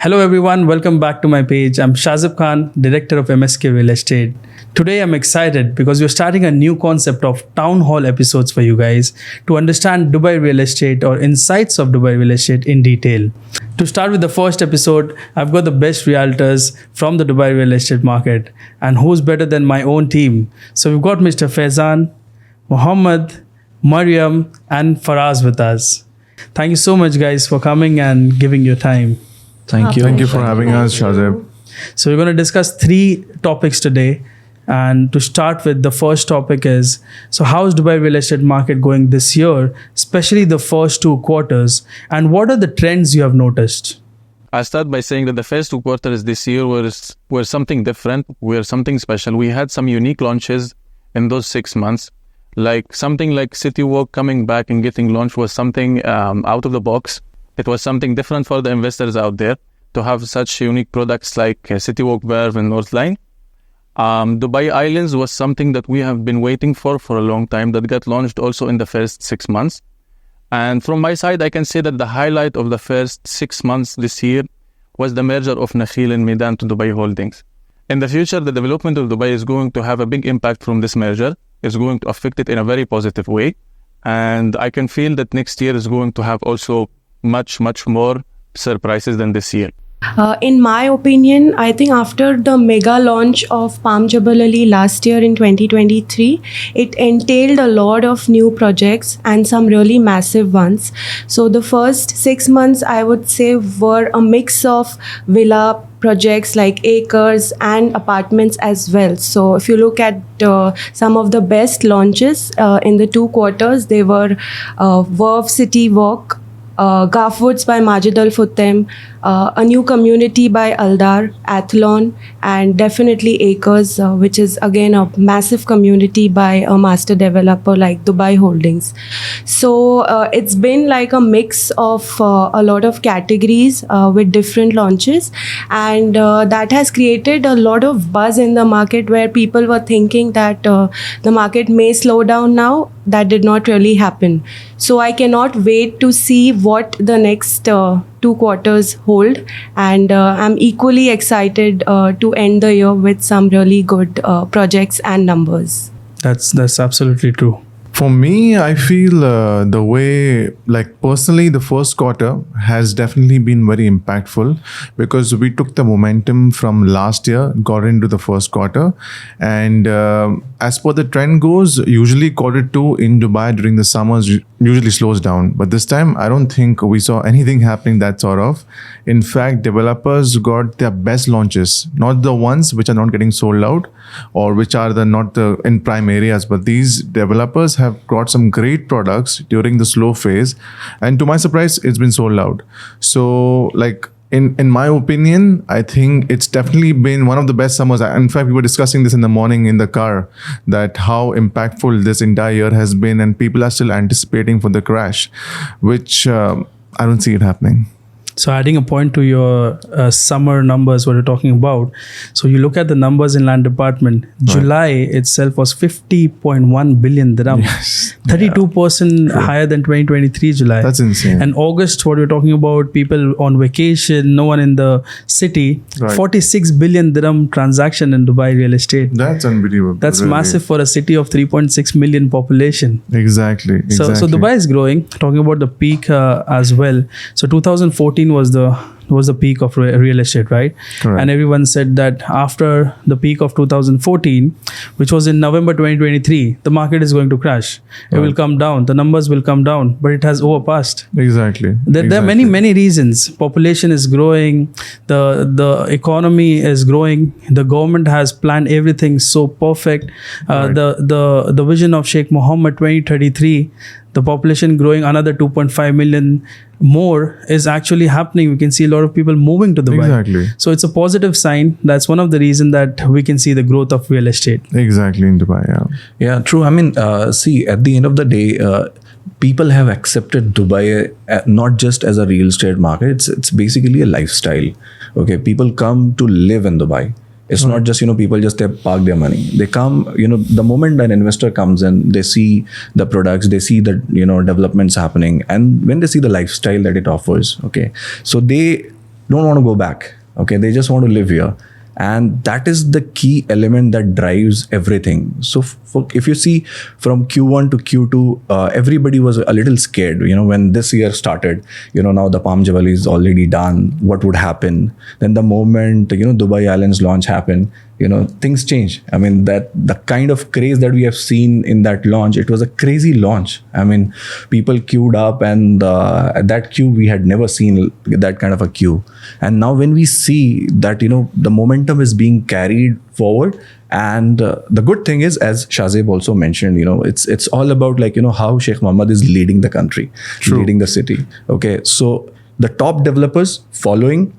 Hello everyone, welcome back to my page. I'm Shazib Khan, Director of MSK Real Estate. Today I'm excited because we're starting a new concept of town hall episodes for you guys to understand Dubai real estate or insights of Dubai real estate in detail. To start with the first episode, I've got the best realtors from the Dubai real estate market, and who's better than my own team? So we've got Mr. Faizan, Mohammed, Mariam and Faraz with us. Thank you so much guys for coming and giving your time. Thank you. Thank you for having us, Shazib. So we're going to discuss 3 topics today. And to start with, the first topic is, so how is Dubai real estate market going this year, especially the first 2 quarters, and what are the trends you have noticed? I start by saying that the first 2 quarters this year were something different, were something special. We had some unique launches in those 6 months. Like something like City Walk coming back and getting launched was something out of the box. It was something different for the investors out there to have such unique products like City Walk Verve and Northline. Dubai Islands was something that we have been waiting for a long time, that got launched also in the first 6 months. And from my side, I can say that the highlight of the first 6 months this year was the merger of Nakheel and Medan to Dubai Holdings. In the future, the development of Dubai is going to have a big impact from this merger. It's going to affect it in a very positive way. And I can feel that next year is going to have also much more surprises than this year. In my opinion, I think after the mega launch of Palm Jebel Ali last year in 2023, it entailed a lot of new projects and some really massive ones. So the first 6 months, I would say, were a mix of villa projects like acres and apartments as well. So if you look at some of the best launches in the 2 quarters, they were Verve City Walk, Gulf Woods by Majid Al Futtaim, a new community by Aldar, Athlon, and definitely Acres, which is again a massive community by a master developer like Dubai Holdings. So it's been like a mix of a lot of categories with different launches, and that has created a lot of buzz in the market where people were thinking that the market may slow down now. That did not really happen. So I cannot wait to see what the next 2 quarters hold, and I'm equally excited to end the year with some really good projects and numbers. That's absolutely true. For me, I feel the way, like personally, the first quarter has definitely been very impactful because we took the momentum from last year, got into the first quarter. And as per the trend goes, usually quarter 2 in Dubai during the summers usually slows down. But this time, I don't think we saw anything happening that sort of. In fact, developers got their best launches, not the ones which are not getting sold out or which are not the in prime areas, but these developers have got some great products during the slow phase, and to my surprise it's been sold out. So like in my opinion, I think it's definitely been one of the best summers. In fact, we were discussing this in the morning in the car, that how impactful this entire year has been, and people are still anticipating for the crash, which I don't see it happening. So adding a point to your summer numbers, what you're talking about. So you look at the numbers in land department. Right. July itself was 50.1 billion dirham. Yes. 32% higher than 2023 July. That's insane. And August, what we're talking about, people on vacation, no one in the city. Right. 46 billion dirham transaction in Dubai real estate. That's unbelievable. That's really massive for a city of 3.6 million population. Exactly. So Dubai is growing. Talking about the peak as well. So 2014 was the peak of real estate, right? Correct. And everyone said that after the peak of 2014, which was in November 2023, the market is going to crash. It will come down. The numbers will come down, but it has overpassed. Exactly. There are many reasons. Population is growing. The economy is growing. The government has planned everything so perfect. The vision of Sheikh Mohammed 2033, the population growing another 2.5 million more is actually happening. We can see a lot of people moving to Dubai. Exactly. So it's a positive sign. That's one of the reasons that we can see the growth of real estate. Exactly, in Dubai, yeah. Yeah, true. I mean, see, at the end of the day, people have accepted Dubai not just as a real estate market. It's basically a lifestyle. Okay, people come to live in Dubai. It's not just, people just park their money. They come, the moment an investor comes in, they see the products, they see the, developments happening. And when they see the lifestyle that it offers, okay, so they don't want to go back. Okay, they just want to live here. And that is the key element that drives everything. So if you see from Q1 to Q2, everybody was a little scared, when this year started, now the Palm Jubilee is already done. What would happen? Then the moment, Dubai Islands launch happened, things change. I mean, that the kind of craze that we have seen in that launch, it was a crazy launch. I mean, people queued up, and at that queue, we had never seen that kind of a queue. And now when we see that, the momentum is being carried forward, and the good thing is, as Shahzeb also mentioned, it's all about how Sheikh Mohammed is leading the country, leading the city. Okay, so the top developers following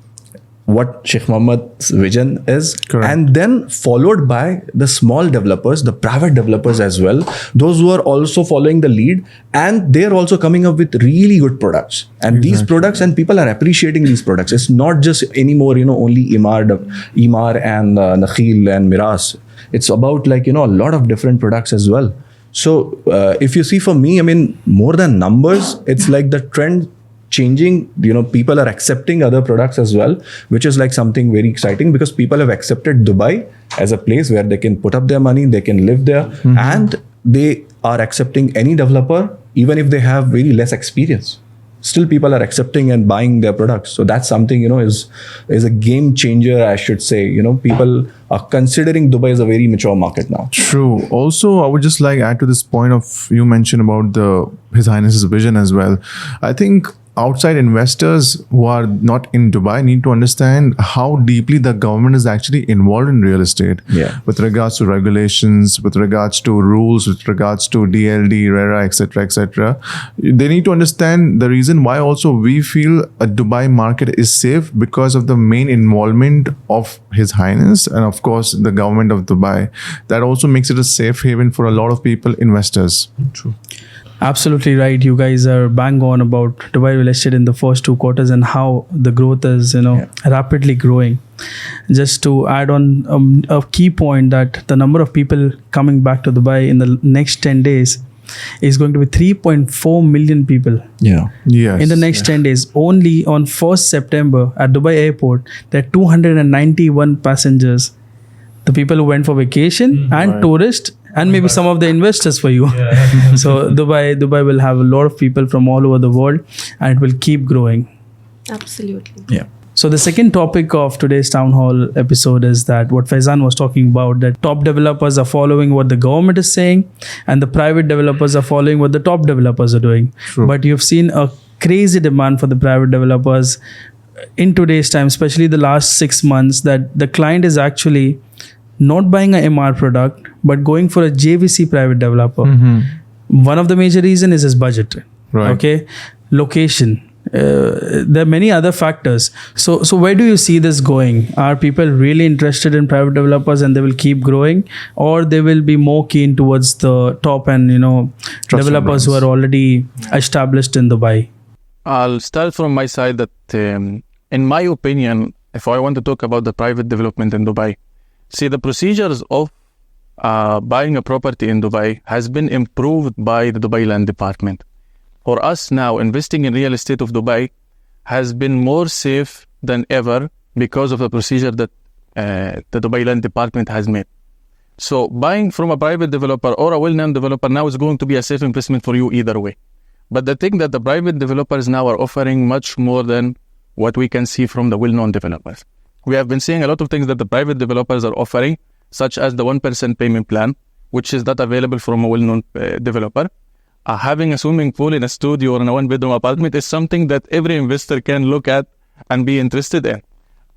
what Sheikh Mohammed's vision is. Correct. And then followed by the small developers, the private developers as well, those who are also following the lead, and they're also coming up with really good products. And these products, and people are appreciating these products. It's not just anymore, only Emaar and Nakheel and Miras. It's about a lot of different products as well. So if you see, for me, I mean, more than numbers, it's like the trend changing. People are accepting other products as well, which is something very exciting, because people have accepted Dubai as a place where they can put up their money, they can live there, and they are accepting any developer, even if they have very less experience. Still, people are accepting and buying their products. So that's something, is a game changer, I should say. People are considering Dubai as a very mature market now. True. Also, I would just add to this point of, you mentioned about His Highness's vision as well. I think outside investors who are not in Dubai need to understand how deeply the government is actually involved in real estate. Yeah. With regards to regulations, with regards to rules, with regards to DLD, RERA, etc., etc. They need to understand the reason why also we feel a Dubai market is safe, because of the main involvement of His Highness and of course the government of Dubai. That also makes it a safe haven for a lot of people, investors. True. Absolutely right. You guys are bang on about Dubai real estate in the first 2 quarters and how the growth is, rapidly growing. Just to add on a key point, that the number of people coming back to Dubai in the next 10 days is going to be 3.4 million people. Yeah. Yes. In the next 10 days, only on 1st September at Dubai airport, there are 291 passengers. The people who went for vacation and tourists, and maybe some of the investors for you. So Dubai will have a lot of people from all over the world, and it will keep growing. Absolutely. Yeah. So the second topic of today's town hall episode is that what Faizan was talking about, that top developers are following what the government is saying, and the private developers are following what the top developers are doing. True. But you've seen a crazy demand for the private developers in today's time, especially the last 6 months, that the client is actually not buying a MR product, but going for a JVC private developer. One of the major reason is his budget. Right. Okay. Location. There are many other factors. So where do you see this going? Are people really interested in private developers and they will keep growing, or they will be more keen towards the top and developers who are already established in Dubai? I'll start from my side that, in my opinion, if I want to talk about the private development in Dubai, see, the procedures of buying a property in Dubai has been improved by the Dubai Land Department. For us now, investing in real estate of Dubai has been more safe than ever because of the procedure that the Dubai Land Department has made. So buying from a private developer or a well-known developer now is going to be a safe investment for you either way. But the thing that the private developers now are offering much more than what we can see from the well-known developers. We have been seeing a lot of things that the private developers are offering, such as the 1% payment plan, which is not available from a well-known developer. Having a swimming pool in a studio or in a one-bedroom apartment is something that every investor can look at and be interested in.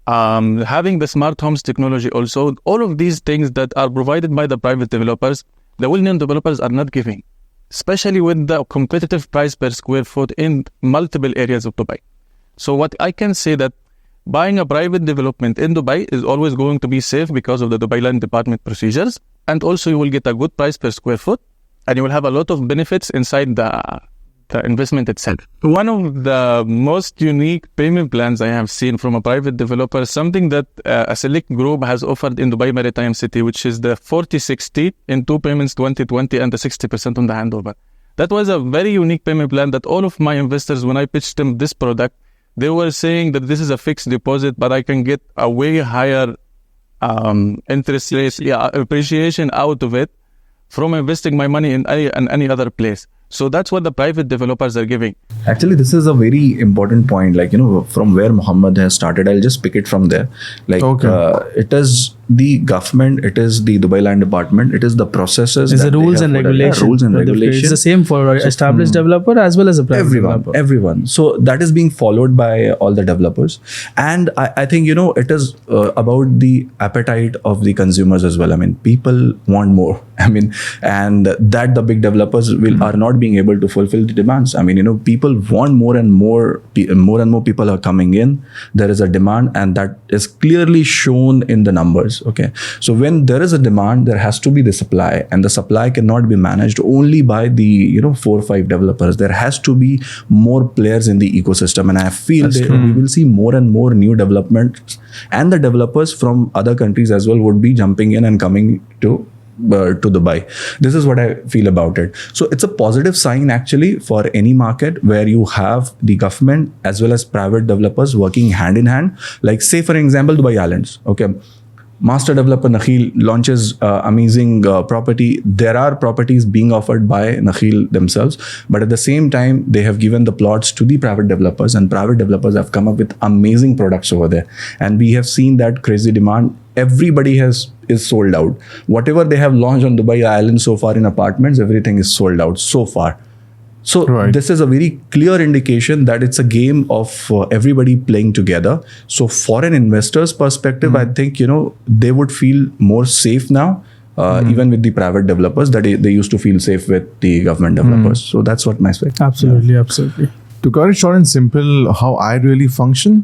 Having the smart homes technology also, all of these things that are provided by the private developers, the well-known developers are not giving, especially with the competitive price per square foot in multiple areas of Dubai. So what I can say that buying a private development in Dubai is always going to be safe because of the Dubai Land Department procedures, and also you will get a good price per square foot, and you will have a lot of benefits inside the investment itself. One of the most unique payment plans I have seen from a private developer is something that a select group has offered in Dubai Maritime City, which is the 40-60 in 2 payments, 2020, and the 60% on the handover. That was a very unique payment plan that all of my investors, when I pitched them this product, they were saying that this is a fixed deposit, but I can get a way higher interest rate, appreciation out of it from investing my money in any other place. So that's what the private developers are giving. Actually, this is a very important point. Like, from where Muhammad has started, I'll just pick it from there. Like, it is the government, it is the Dubai Land Department, it is the processes. It's the rules and regulations. Rules and regulations. It's the same for established developer as well as a private developer. Everyone. So that is being followed by all the developers. And I think, it is about the appetite of the consumers as well. I mean, people want more. I mean, and that the big developers are not being able to fulfill the demands. I mean, people want more and more people are coming in. There is a demand, and that is clearly shown in the numbers. Okay. So when there is a demand, there has to be the supply, and the supply cannot be managed only by the, 4 or 5 developers. There has to be more players in the ecosystem. And I feel we will see more and more new developments, and the developers from other countries as well would be jumping in and coming to Dubai. This is what I feel about it. So it's a positive sign actually for any market where you have the government as well as private developers working hand in hand. Like, say for example, Dubai Islands. Okay. Master developer Nakheel launches amazing property. There are properties being offered by Nakheel themselves, but at the same time, they have given the plots to the private developers, and private developers have come up with amazing products over there. And we have seen that crazy demand. Everybody is sold out. Whatever they have launched on Dubai Island so far in apartments, everything is sold out so far. So this is a very clear indication that it's a game of everybody playing together. So for an investor's perspective, I think, they would feel more safe now, even with the private developers, that they used to feel safe with the government developers. So that's what my expectation. Absolutely. To cut it short and simple, how I really function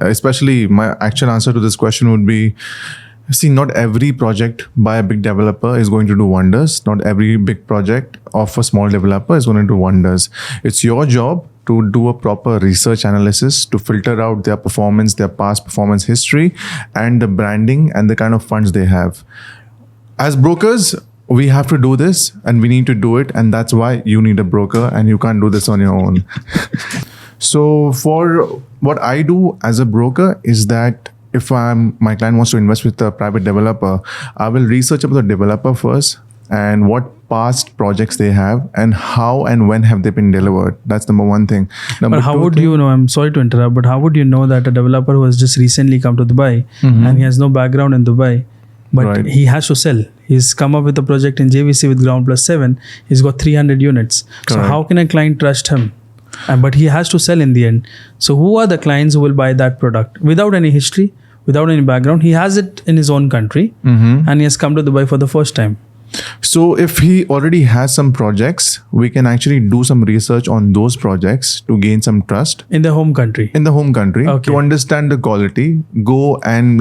especially my actual answer to this question would be, see, not every project by a big developer is going to do wonders. Not every big project of a small developer is going to do wonders. It's your job to do a proper research analysis, to filter out their performance, their past performance history, and the branding and the kind of funds they have. As brokers, we have to do this, and we need to do it, and that's why you need a broker, and you can't do this on your own. So for what I do as a broker is that if my client wants to invest with a private developer, I will research about the developer first and what past projects they have and how and when have they been delivered. That's number one thing. But how would you know, I'm sorry to interrupt, but how would you know that a developer who has just recently come to Dubai and he has no background in Dubai, but he has to sell? He's come up with a project in JVC with Ground Plus 7. He's got 300 units. So how can a client trust him? But he has to sell in the end. So who are the clients who will buy that product without any history, without any background? He has it in his own country and he has come to Dubai for the first time. So if he already has some projects, we can actually do some research on those projects to gain some trust. In the home country? In the home country. Okay. To understand the quality, go and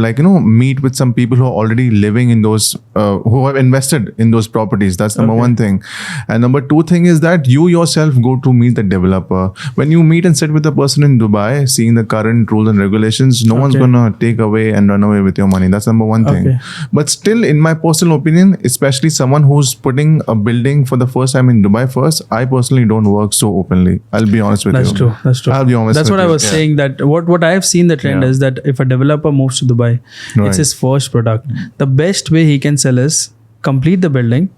meet with some people who are already living in those, who have invested in those properties. That's number one thing. And number two thing is that you yourself go to meet the developer. When you meet and sit with the person in Dubai, seeing the current rules and regulations, no one's going to take away and run away with your money. That's number one thing. But still, in my personal opinion, especially someone who's putting a building for the first time in Dubai first, I personally don't work so openly. I'll be honest with That's you. true. That's true. I'll be honest. That's what I was saying, that what I have seen the trend is that if a developer moves to Dubai, it's his first product. The best way he can sell is complete the building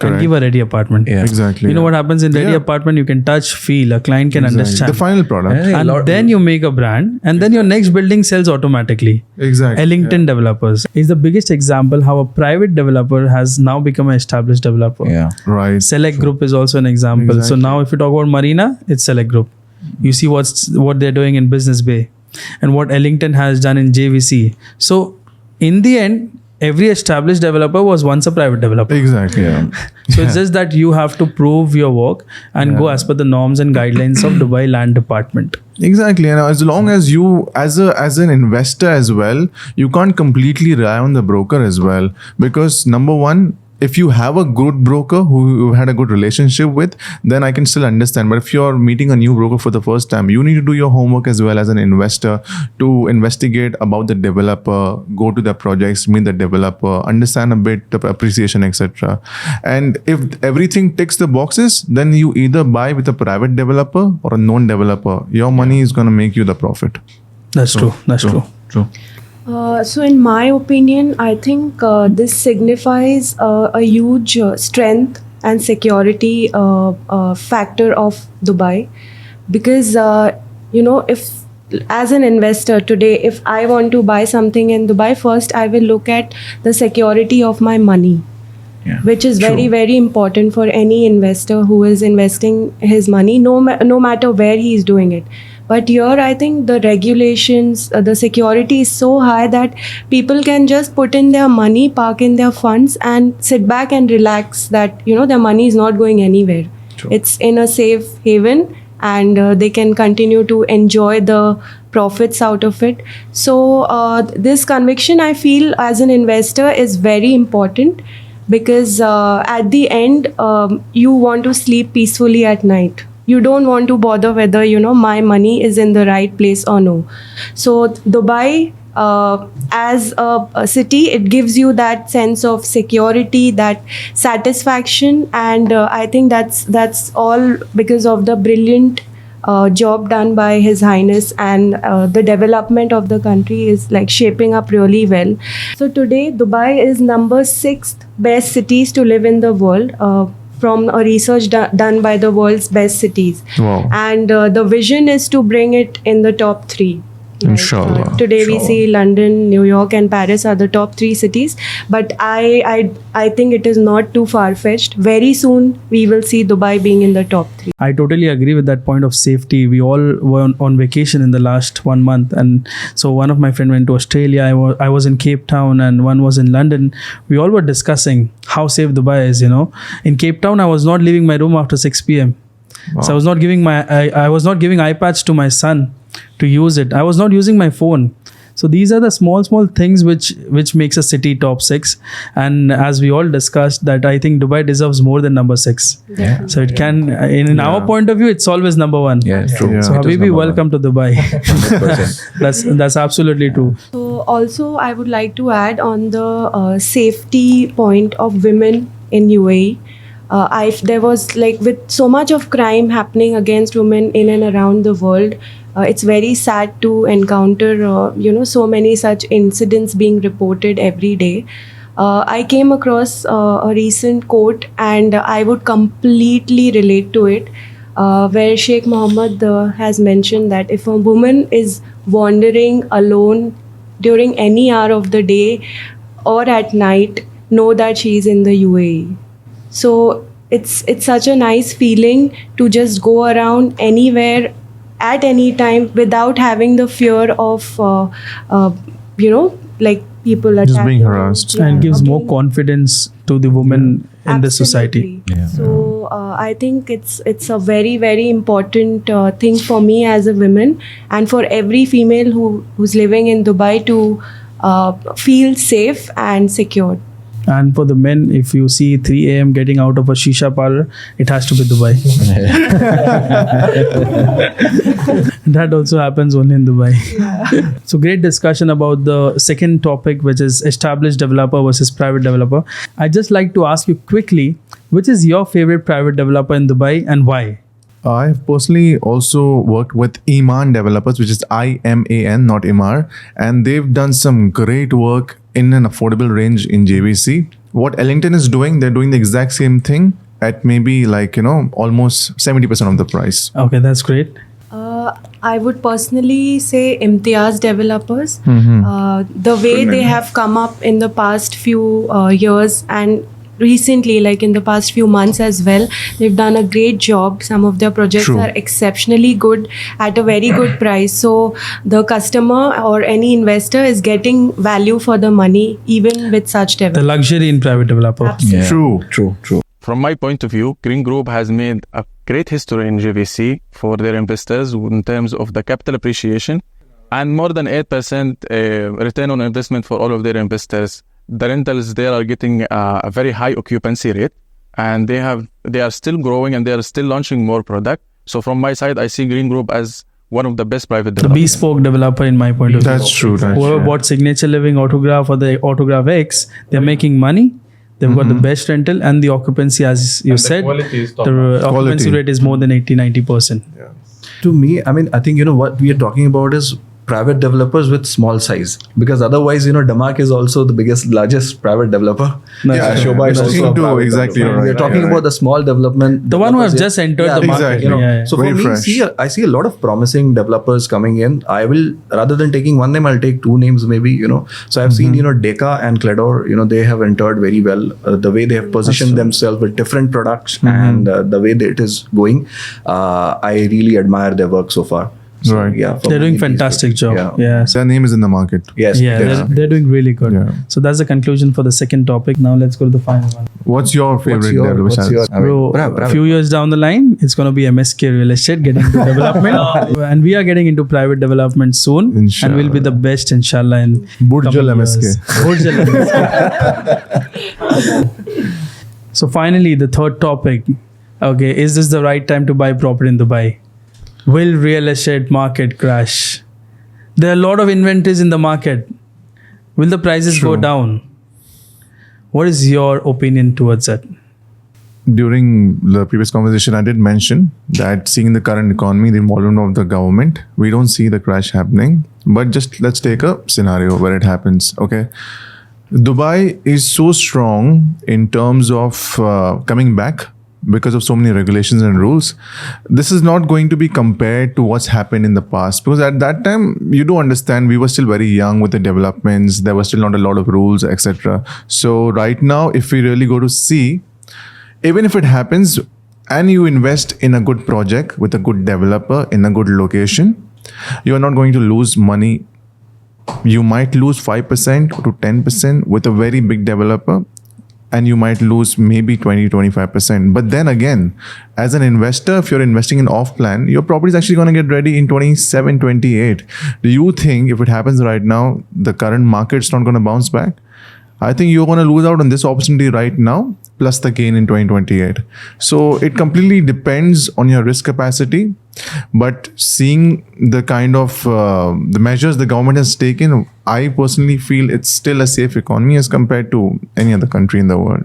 and give a ready apartment. Exactly. You know what happens in ready apartment? You can touch, feel, a client can understand. The final product. And then you make a brand, and then your next building sells automatically. Exactly. Ellington Developers is the biggest example how a private developer has now become an established developer. Right. Select Group is also an example. So now if you talk about Marina, it's Select Group. You see what they're doing in Business Bay and what Ellington has done in JVC. So in the end, every established developer was once a private developer. Exactly. So it's just that you have to prove your work and go as per the norms and guidelines of Dubai Land Department. Exactly. And as long as you, as an investor as well, you can't completely rely on the broker as well. Because number one, if you have a good broker who you had a good relationship with, then I can still understand. But if you're meeting a new broker for the first time, you need to do your homework as well as an investor to investigate about the developer, go to the projects, meet the developer, understand a bit of appreciation, etc. And if everything ticks the boxes, then you either buy with a private developer or a known developer. Your money is going to make you the profit. That's true. That's true. So in my opinion, I think this signifies a huge strength and security factor of Dubai, because if as an investor today, if I want to buy something in Dubai, first I will look at the security of my money, which is very, very important for any investor who is investing his money, no matter where he is doing it. But here, I think the regulations, the security is so high that people can just put in their money, park in their funds, and sit back and relax that, their money is not going anywhere. It's in a safe haven, and they can continue to enjoy the profits out of it. So this conviction, I feel, as an investor is very important, because at the end, you want to sleep peacefully at night. You don't want to bother whether, my money is in the right place or no. So Dubai, as a city, it gives you that sense of security, that satisfaction. And I think that's all because of the brilliant job done by His Highness, and the development of the country is like shaping up really well. So today, Dubai is number 6th best cities to live in the world, from a research done by the world's best cities. Wow. And the vision is to bring it in the top 3. Inshallah. Today we see London, New York and Paris are the top 3 cities, but I think it is not too far-fetched. Very soon we will see Dubai being in the top 3. I totally agree with that point of safety. We all were on vacation in the last 1 month, and so one of my friend went to Australia. I was in Cape Town, and one was in London. We all were discussing how safe Dubai is. In Cape Town, I was not leaving my room after 6 p.m. Wow. So I was not giving I was not giving iPads to my son to use it. I was not using my phone. So these are the small things which makes a city top 6. And as we all discussed, that I think Dubai deserves more than number 6. Yeah. So it can, in our point of view, it's always number 1. Yeah, true. Yeah. So It is Habibi, number welcome to Dubai. 100%. That's absolutely true. So also I would like to add on the safety point of women in UAE. There was, like, with so much of crime happening against women in and around the world, it's very sad to encounter so many such incidents being reported every day. I came across a recent quote, and I would completely relate to it, where Sheikh Mohammed has mentioned that if a woman is wandering alone during any hour of the day or at night, know that she is in the UAE. So it's such a nice feeling to just go around anywhere at any time without having the fear of like people attacking Just being you. harassed. And gives more again, confidence to the women in this society. absolutely. Yeah. So I think it's a very, very important thing for me as a woman, and for every female who's living in Dubai to feel safe and secure. And for the men, if you see 3 a.m. getting out of a shisha parlor, it has to be Dubai. That also happens only in Dubai. So great discussion about the second topic, which is established developer versus private developer. I'd just like to ask you quickly, which is your favorite private developer in Dubai and why? I've personally also worked with Iman developers, which is IMAN, not Imar, and they've done some great work in an affordable range in JVC. What Ellington is doing, they're doing the exact same thing at maybe almost 70% of the price. Okay, that's great. I would personally say Imtiaz developers. Mm-hmm. The way they have come up in the past few years, and recently, like in the past few months as well, they've done a great job. Some of their projects True. are exceptionally good at a very good price. So the customer or any investor is getting value for the money, even with such The developers. luxury in private developer. Absolutely. True. From my point of view, Green Group has made a great history in JVC for their investors in terms of the capital appreciation and more than 8% return on investment for all of their investors the rentals there are getting a very high occupancy rate, and they are still growing and they are still launching more product. So from my side, I see Green Group as one of the best private The developers. bespoke developer, in my point of view. That's true. That's Whoever true. bought Signature Living, Autograph, or the Autograph X, they're making money. They've got the best rental, and the occupancy, as you said, quality is top the occupancy Quality. rate is more than 80-90%. To me, I mean, I think, what we are talking about is private developers with small size, because otherwise, Damak is also the largest private developer. That's true. Shobha is That's also true. a private Exactly, developer. right, We are talking right. about the small development. The one who have developers, just entered the market. exactly. Yeah, yeah. So Very for me, fresh. I see a lot of promising developers coming in. I will, rather than taking one name, I'll take two names maybe, So I've seen, Deca and Cledor, they have entered very well. The way they have positioned themselves with different products and the way that it is going, I really admire their work so far. So, Right. yeah, for They're me, doing these fantastic two- job. Yeah. Yeah. So, Their name is in the market. Yes. yeah, yes. they're doing really good. Yeah. So that's the conclusion for the second topic. Now let's go to the final one. What's your favorite What's your, developer? what's your, I mean, Bro, a few years down the line, it's going to be MSK Real Estate getting into development. And we are getting into private development soon. And we'll be the best, inshallah, in Burjal coming MSK. years. Burjal MSK. So finally, the third topic. Okay, is this the right time to buy property in Dubai? Will real estate market crash? There are a lot of inventories in the market. Will the prices go True. down? What is your opinion towards that? During the previous conversation, I did mention that seeing the current economy, the involvement of the government, we don't see the crash happening. But just let's take a scenario where it happens. Okay. Dubai is so strong in terms of coming back because of so many regulations and rules. This is not going to be compared to what's happened in the past, because at that time, you do understand, we were still very young with the developments. There were still not a lot of rules, etc. So right now, if we really go to see, even if it happens and you invest in a good project with a good developer in a good location, you are not going to lose money. You might lose 5% to 10% with a very big developer, and you might lose maybe 20-25%. But then again, as an investor, if you're investing in off plan, your property is actually going to get ready in 27, 28. Do you think if it happens right now, the current market's not going to bounce back? I think you're going to lose out on this opportunity right now, plus the gain in 2028. So it completely depends on your risk capacity. But seeing the kind of the measures the government has taken, I personally feel it's still a safe economy as compared to any other country in the world.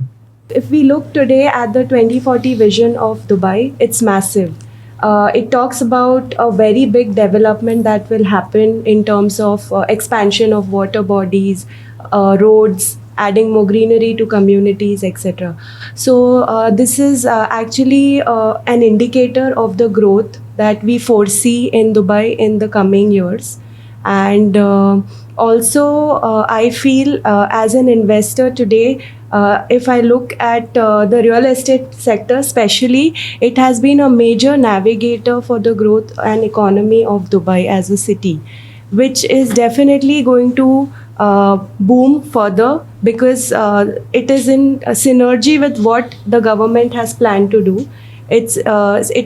If we look today at the 2040 vision of Dubai, it's massive. It talks about a very big development that will happen in terms of expansion of water bodies, roads, adding more greenery to communities, etc. So this is actually an indicator of the growth that we foresee in Dubai in the coming years. And also, I feel as an investor today, if I look at the real estate sector especially, it has been a major navigator for the growth and economy of Dubai as a city, which is definitely going to boom further because it is in a synergy with what the government has planned to do. It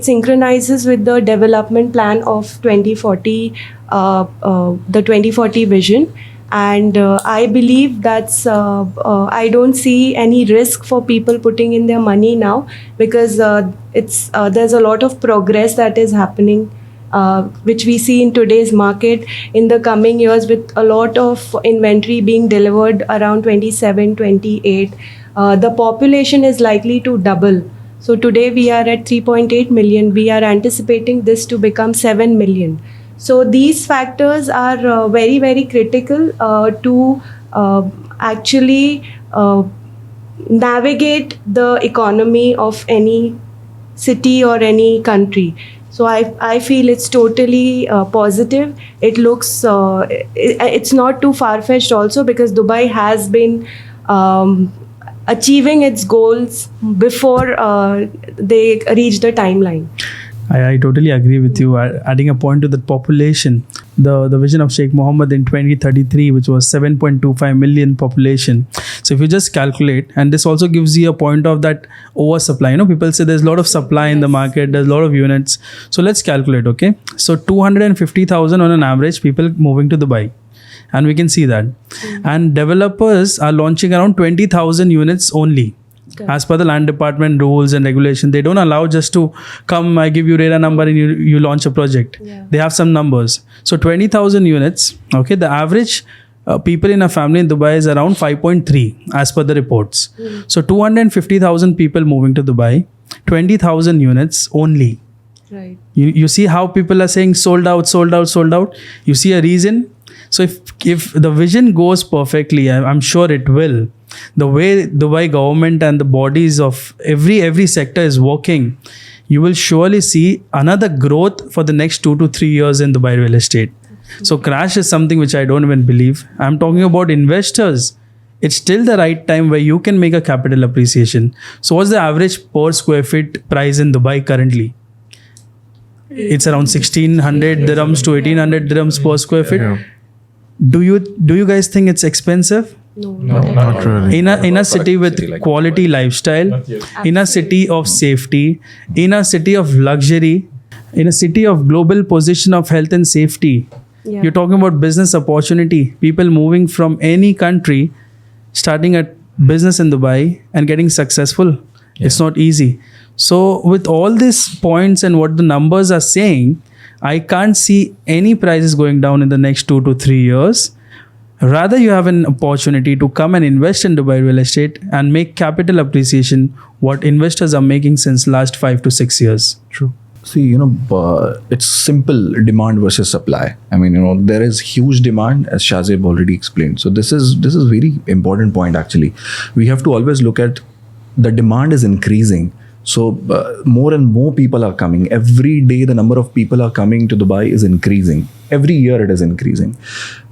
synchronizes with the development plan of 2040, the 2040 vision. And I believe that's, I don't see any risk for people putting in their money now because there's a lot of progress that is happening, which we see in today's market in the coming years with a lot of inventory being delivered around 27, 28. The population is likely to double. So today we are at 3.8 million. We are anticipating this to become 7 million. So these factors are very, very critical to actually navigate the economy of any city or any country. So I feel it's totally positive. It looks, it's not too far-fetched also because Dubai has been achieving its goals before they reach the timeline. I totally agree with you. Adding a point to the population, the vision of Sheikh Mohammed in 2033, which was 7.25 million population. So if you just calculate, and this also gives you a point of that oversupply. You know, people say there's a lot of supply in the market, there's a lot of units. So let's calculate, okay? So 250,000 on an average people moving to Dubai. and we can see that. And developers are launching around 20,000 units only. As per the land department rules and regulation, they don't allow just to come, I give you RERA number and you launch a project. They have some numbers. So 20,000 units, okay, the average people in a family in Dubai is around 5.3 as per the reports. So 250,000 people moving to Dubai, 20,000 units only. Right. You see how people are saying sold out, sold out, sold out. You see a reason. So if the vision goes perfectly, I'm sure it will. The way Dubai government and the bodies of every sector is working, you will surely see another growth for the next 2 to 3 years in Dubai real estate. So crash is something which I don't even believe. I'm talking about investors. It's still the right time where you can make a capital appreciation. So what's the average per square feet price in Dubai currently? It's around 1,600 dirhams to 1,800 dirhams per square feet. Yeah. Do you guys think it's expensive? No, Not really. In a city with City like quality lifestyle, in a city of safety, in a city of luxury, in a city of global position of health and safety. Yeah. You're talking about business opportunity. People moving from any country, starting a business in Dubai and getting successful. It's not easy. So with all these points and what the numbers are saying, I can't see any prices going down in the next 2 to 3 years. Rather, you have an opportunity to come and invest in Dubai real estate and make capital appreciation, what investors are making since last 5 to 6 years. True. See, it's simple demand versus supply. I mean, there is huge demand, as Shazib already explained. So this is very important point actually. We have to always look at the demand is increasing. So more and more people are coming. Every day the number of people are coming to Dubai is increasing. Every year it is increasing.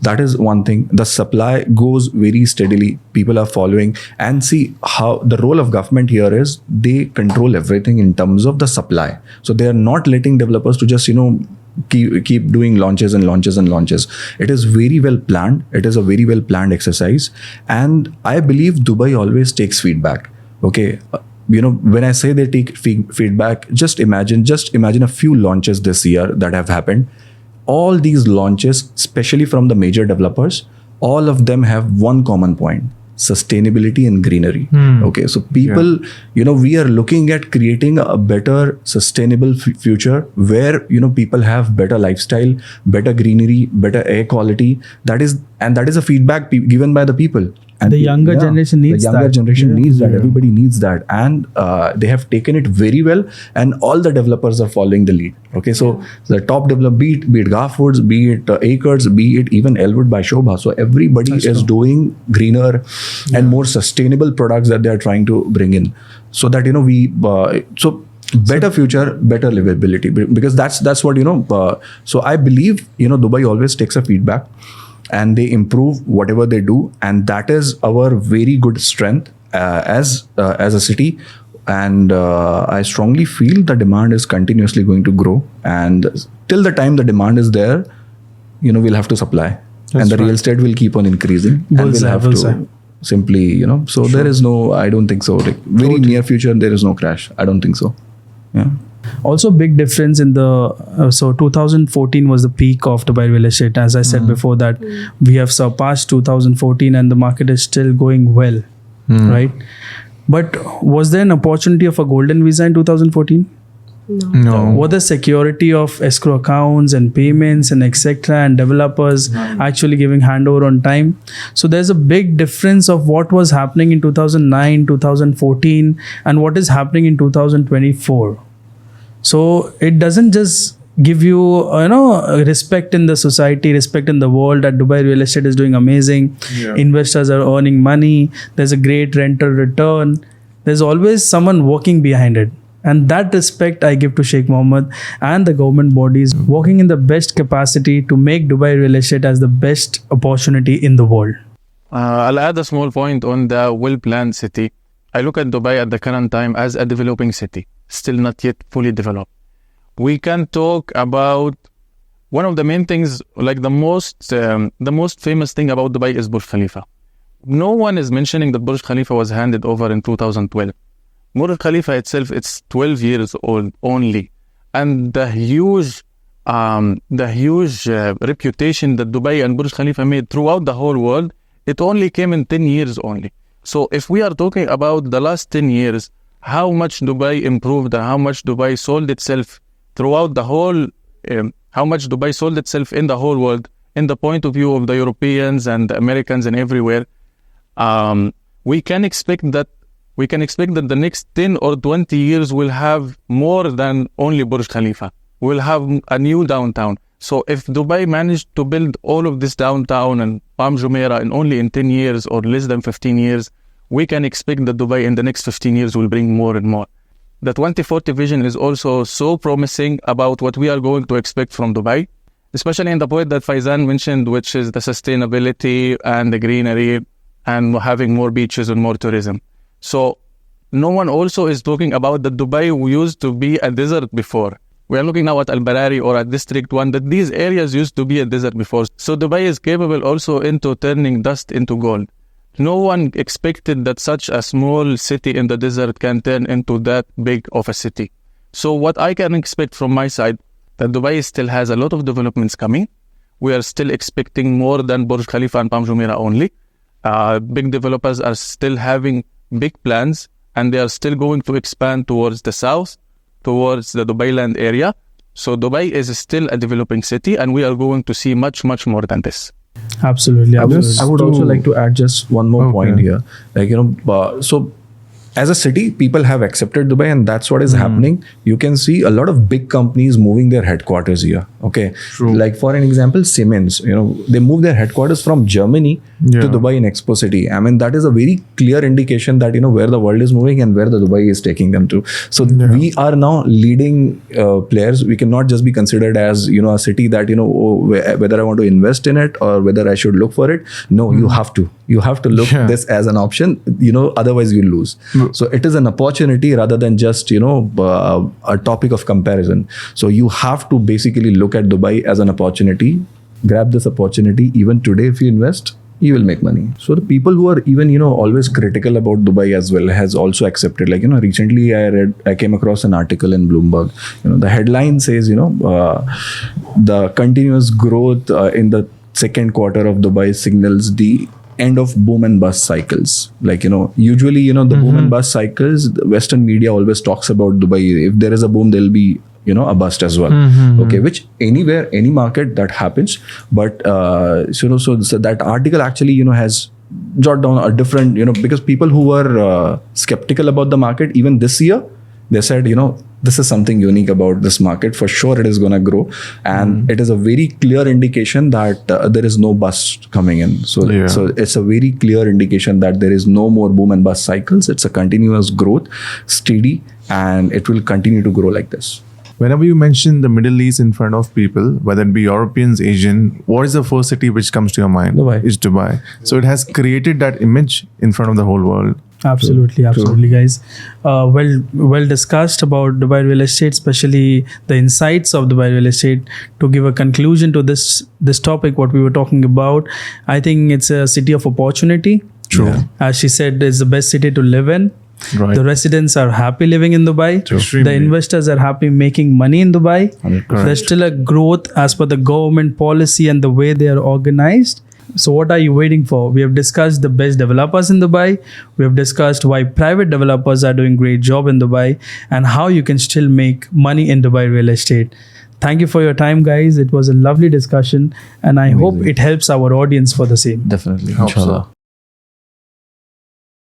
That is one thing. The supply goes very steadily. People are following. And see how the role of government here is they control everything in terms of the supply. So they are not letting developers to just, keep doing launches and launches and launches. It is very well planned. It is a very well planned exercise. And I believe Dubai always takes feedback. Okay. When I say they take feedback, just imagine a few launches this year that have happened. All these launches, especially from the major developers, all of them have one common point: sustainability and greenery. Okay, so people, we are looking at creating a better sustainable future where, people have better lifestyle, better greenery, better air quality. That is a feedback given by the people. And The younger generation needs The younger that. generation Yeah. needs that. Everybody needs that. And they have taken it very well. And all the developers are following the lead. Okay, so the top developer, be it Gaf Woods, be it Acres, be it even Elwood by Shobha. So everybody is doing greener and more sustainable products that they are trying to bring in. So that, better future, better livability. Because that's what, so I believe, Dubai always takes a feedback. And they improve whatever they do, and that is our very good strength as a city. And I strongly feel the demand is continuously going to grow, and till the time the demand is there, we'll have to supply, and the real estate will keep on increasing, and Bullseye, we'll have bullseye. to simply, so there is no, I don't think so. Like very near future, there is no crash. I don't think so. Yeah. Also, big difference in the so 2014 was the peak of Dubai real estate. As I said before that, we have surpassed 2014 and the market is still going well, right? But was there an opportunity of a golden visa in 2014? No. What the security of escrow accounts and payments and etc. and developers actually giving handover on time? So there's a big difference of what was happening in 2009, 2014 and what is happening in 2024. So it doesn't just give you, respect in the society, respect in the world that Dubai real estate is doing amazing. Yeah. Investors are earning money. There's a great rental return. There's always someone working behind it. And that respect I give to Sheikh Mohammed and the government bodies working in the best capacity to make Dubai real estate as the best opportunity in the world. I'll add a small point on the well-planned city. I look at Dubai at the current time as a developing city, still not yet fully developed. We can talk about one of the main things, like the most famous thing about Dubai is Burj Khalifa. No one is mentioning that Burj Khalifa was handed over in 2012. Burj Khalifa itself, it's 12 years old only. And the huge the huge reputation that Dubai and Burj Khalifa made throughout the whole world, it only came in 10 years only. So if we are talking about the last 10 years, how much Dubai improved and how much Dubai sold itself throughout the whole, how much Dubai sold itself in the whole world, in the point of view of the Europeans and the Americans and everywhere, we can expect that the next 10 or 20 years will have more than only Burj Khalifa. We'll have a new downtown. So if Dubai managed to build all of this downtown and Palm Jumeirah in 10 years or less than 15 years, we can expect that Dubai in the next 15 years will bring more and more. The 2040 vision is also so promising about what we are going to expect from Dubai, especially in the point that Faizan mentioned, which is the sustainability and the greenery and having more beaches and more tourism. So no one also is talking about that Dubai used to be a desert before. We are looking now at Al Barari or at District 1, that these areas used to be a desert before. So Dubai is capable also into turning dust into gold. No one expected that such a small city in the desert can turn into that big of a city. So what I can expect from my side, that Dubai still has a lot of developments coming. We are still expecting more than Burj Khalifa and Palm Jumeirah only. Big developers are still having big plans and they are still going to expand towards the south, towards the Dubai land area. So Dubai is still a developing city and we are going to see much, much more than this. Absolutely. I would also like to add just one more point here. So as a city, people have accepted Dubai and that's what is happening. You can see a lot of big companies moving their headquarters here. Okay. True. Like for an example, Siemens, they move their headquarters from Germany to Dubai in Expo City. I mean, that is a very clear indication that, where the world is moving and where the Dubai is taking them to. So we are now leading players. We cannot just be considered as, a city that, whether I want to invest in it or whether I should look for it. No, you have to. You have to look this as an option, otherwise you lose. So it is an opportunity rather than just, a topic of comparison. So you have to basically look at Dubai as an opportunity, grab this opportunity. Even today, if you invest, you will make money. So the people who are even, always critical about Dubai as well has also accepted. Like, recently I came across an article in Bloomberg. The headline says, the continuous growth in the second quarter of Dubai signals the end of boom and bust cycles. Like, usually, the boom and bust cycles, the Western media always talks about Dubai. If there is a boom, there'll be, a bust as well. Okay, which anywhere, any market that happens. But, so that article actually, has jotted down a different, because people who were skeptical about the market, even this year, they said, this is something unique about this market. For sure, it is going to grow. And it is a very clear indication that there is no bust coming in. So it's a very clear indication that there is no more boom and bust cycles. It's a continuous growth, steady, and it will continue to grow like this. Whenever you mention the Middle East in front of people, whether it be Europeans, Asian, what is the first city which comes to your mind? Dubai. It's Dubai. So it has created that image in front of the whole world. Absolutely, guys. Well discussed about Dubai real estate, especially the insights of Dubai real estate. To give a conclusion to this topic, what we were talking about, I think it's a city of opportunity. True. Yeah. As she said, it's the best city to live in. Right. The residents are happy living in Dubai. Extremely. The investors are happy making money in Dubai. 100%. There's still a growth as per the government policy and the way they are organized. So what are you waiting for? We have discussed the best developers in Dubai. We have discussed why private developers are doing great job in Dubai and how you can still make money in Dubai real estate. Thank you for your time, guys. It was a lovely discussion and I hope it helps our audience for the same. Definitely. Hope so. Inshallah.